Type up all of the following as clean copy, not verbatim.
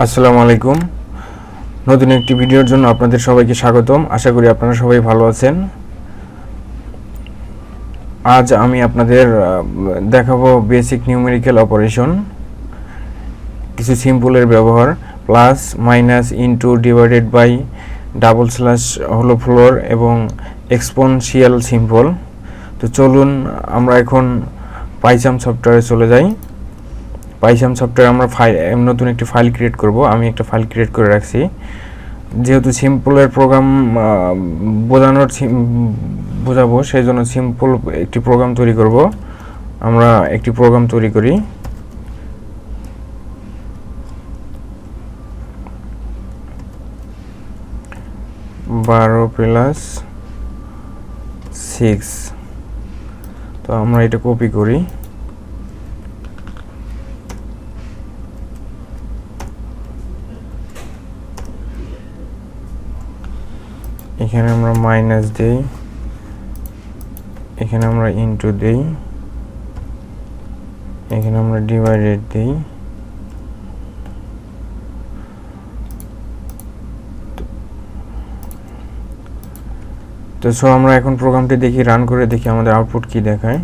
আসসালামু আলাইকুম। নতুন একটি ভিডিওর জন্য আপনাদের সবাইকে স্বাগতম। আশা করি আপনারা সবাই ভালো আছেন। আজ আমি আপনাদের দেখাবো বেসিক নিউমেরিক্যাল অপারেশন, কিছু সিম্বলের ব্যবহার, plus, minus, into, divided by, double slash, হলো ফ্লোর এবং এক্সপোনেনশিয়াল সিম্বল। তো চলুন আমরা এখন পাইথন সফটওয়্যারে চলে যাই। পাইথন সফটওয়্যারে আমরা নতুন একটি ফাইল ক্রিয়েট করব। আমি একটা ফাইল ক্রিয়েট করে রাখছি। যেহেতু সিম্পলের প্রোগ্রাম বোঝাবো, সেই জন্য সিম্পল একটি প্রোগ্রাম তৈরি করব। আমরা একটি প্রোগ্রাম তৈরি করি। বারো প্লাস 6। তো আমরা এটা কপি করি। এখানে আমরা মাইনাস দেই, এখানে আমরা ইনটু দেই, এখানে আমরা ডিভাইডেড দেই। তো সো আমরা এখন প্রোগ্রামটি দেখি, রান করে দেখি আমাদের আউটপুট কি দেখায়।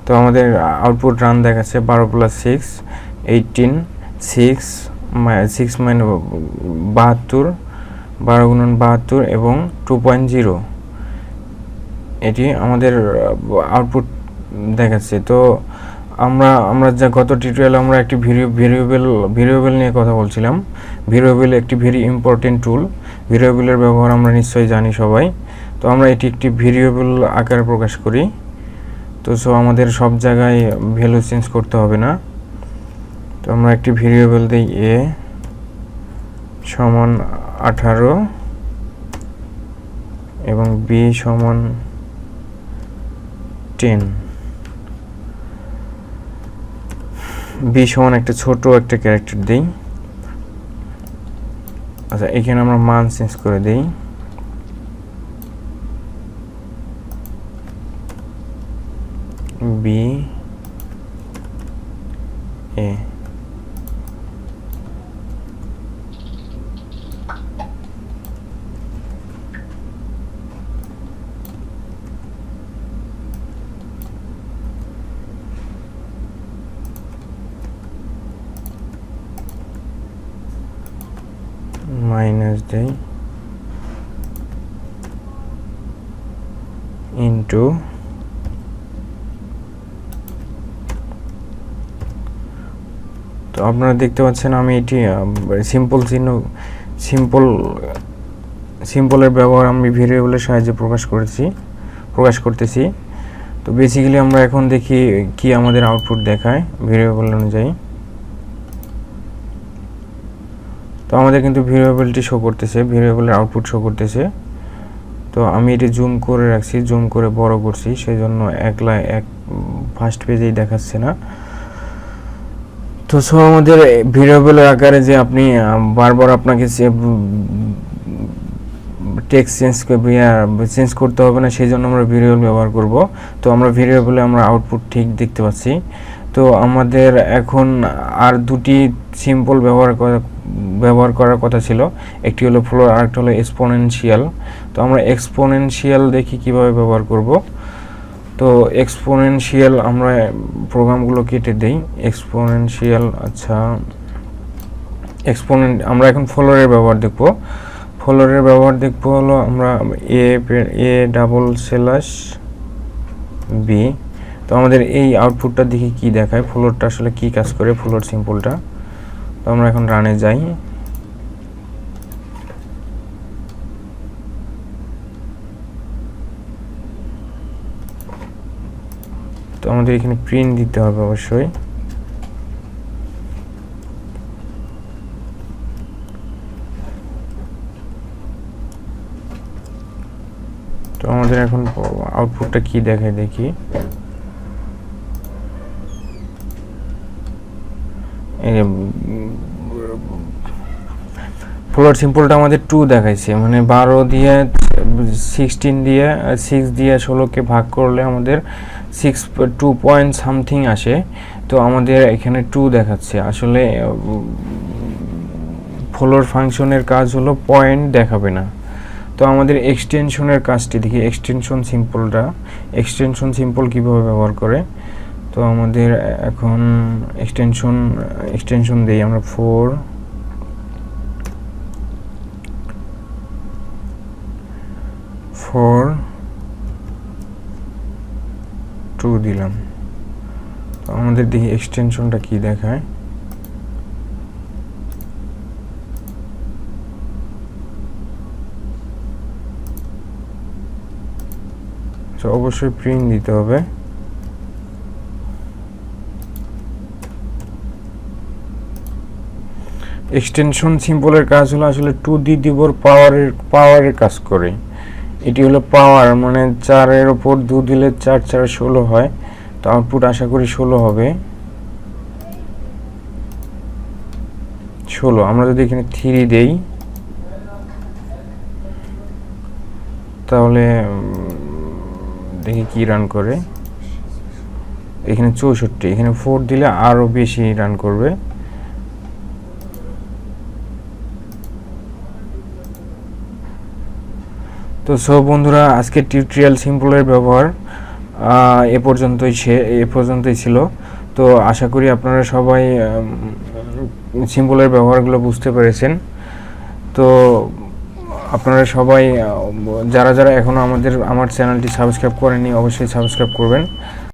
তো আমাদের আউটপুট রান দেখাচ্ছে 12 প্লাস 6 18, 6 মানে 72, 12 গুণন 72 এবং 2.0, এটি আমাদের আউটপুট দেখাচ্ছে। তো আমরা যা গত টিউটোরিয়ালে আমরা একটি ভেরিয়েবল নিয়ে কথা বলছিলাম। ভেরিয়েবল একটি ভেরি ইম্পর্টেন্ট টুল। ভেরিয়েবলের ব্যবহার আমরা নিশ্চয়ই জানি সবাই। তো আমরা এটি একটি ভেরিয়েবল আকারে প্রকাশ করি। তো সো আমাদের সব জায়গায় ভ্যালু চেঞ্জ করতে হবে না। তো আমরা একটি ভেরিয়েবল দিই a সমান 18 এবং b সমান 10। b সমান একটা ছোট একটা ক্যারেক্টার দিই। আচ্ছা, এখানে আমরা মান চেঞ্জ করে দিই। b a মাইনাস দেই ইনটু তো আপনারা দেখতে পাচ্ছেন আমি এটি সিম্পলের ব্যবহার আমি ভেরিয়েবলের সাহায্যে প্রকাশ করতেছি। তো বেসিক্যালি আমরা এখন দেখি কি আমাদের আউটপুট দেখায় ভেরিয়েবল অনুযায়ী। তো আমাদের কিন্তু ভেরিয়েবলটি শো করতেছে, ভেরিয়েবলের আউটপুট শো করতেছে। তো আমি এটি জুম করে রাখছি, জুম করে বড় করছি, সেই জন্য এক ফার্স্ট পেজেই দেখাচ্ছে না। তো সো আমাদের ভেরিয়েবলের আকারে যে আপনি বারবার আপনাকে টেক্সট চেঞ্জ করতে হবে না, সেই জন্য আমরা ভেরিয়েবল ব্যবহার করব। তো আমরা ভেরিয়েবলে আমরা আউটপুট ঠিক দেখতে পাচ্ছি। তো আমাদের এখন আর দুটি সিম্পল ব্যবহার করার কথা ছিল। একটি হলো ফ্লোর, আরেকটা হলো এক্সপোনেনশিয়াল। তো আমরা এক্সপোনেনশিয়াল দেখি কিভাবে ব্যবহার করব। তো এক্সপোনেনশিয়াল আমরা প্রোগ্রামগুলো কেটে দেই। এক্সপোনেনশিয়াল, আচ্ছা, আমরা এখন ফ্লোরের ব্যবহার দেখব। ফ্লোরের ব্যবহার দেখব হলো আমরা এ ডাবল স্ল্যাশ বি। তো আমাদের এই আউটপুটটা দেখি কি দেখায়, ফ্লোরটা আসলে কি কাজ করে, ফ্লোর সিম্পলটা। তো আমরা এখন রানে যাই। তো আমাদের এখানে প্রিন্ট দিতে হবে অবশ্যই। তো আমাদের এখন আউটপুটটা কি দেখায় দেখি। এই ফ্লোর সিম্পলটা আমাদের 2 দেখাইছে, মানে 12 দিয়ে 16 দিয়ে 6 দিয়ে 16কে ভাগ করলে আমাদের 2 পয়েন্ট সামথিং আসে। তো আমাদের এখানে 2 দেখাচ্ছে। আসলে ফ্লোর ফাংশনের কাজ হলো পয়েন্ট দেখাবে না। তো আমাদের এক্সটেনশনের কাজটি দেখি, এক্সটেনশন সিম্পল কীভাবে ব্যবহার করে। তো আমাদের এখন এক্সটেনশন দিই আমরা 2 দিলাম। তো আমাদের দেখি এক্সটেনশনটা কি দেখায়। তো অবশ্যই প্রিন্ট দিতে হবে। এক্সটেনশন সিম্পলের কাজ হলো আসলে 2 দি দিবর পাওয়ারের কাজ করে। এটি হলো পাওয়ার, মানে 4-এর ওপর 2 দিলে 4 4 16 হয়। তো আউটপুট আশা করি 16 হবে। 16 আমরা যদি এখানে 3 দেই তাহলে দেখি কি রান করে। এখানে 64, এখানে 4 দিলে আরো বেশি রান করবে। তো সব বন্ধুরা, আজকের টিউটোরিয়াল সিম্পলের ব্যবহার এ পর্যন্তই ছিল। তো আশা করি আপনারা সবাই সিম্পলের ব্যবহারগুলো বুঝতে পেরেছেন। তো আপনারা সবাই যারা এখনও আমার চ্যানেলটি সাবস্ক্রাইব করেননি অবশ্যই সাবস্ক্রাইব করবেন।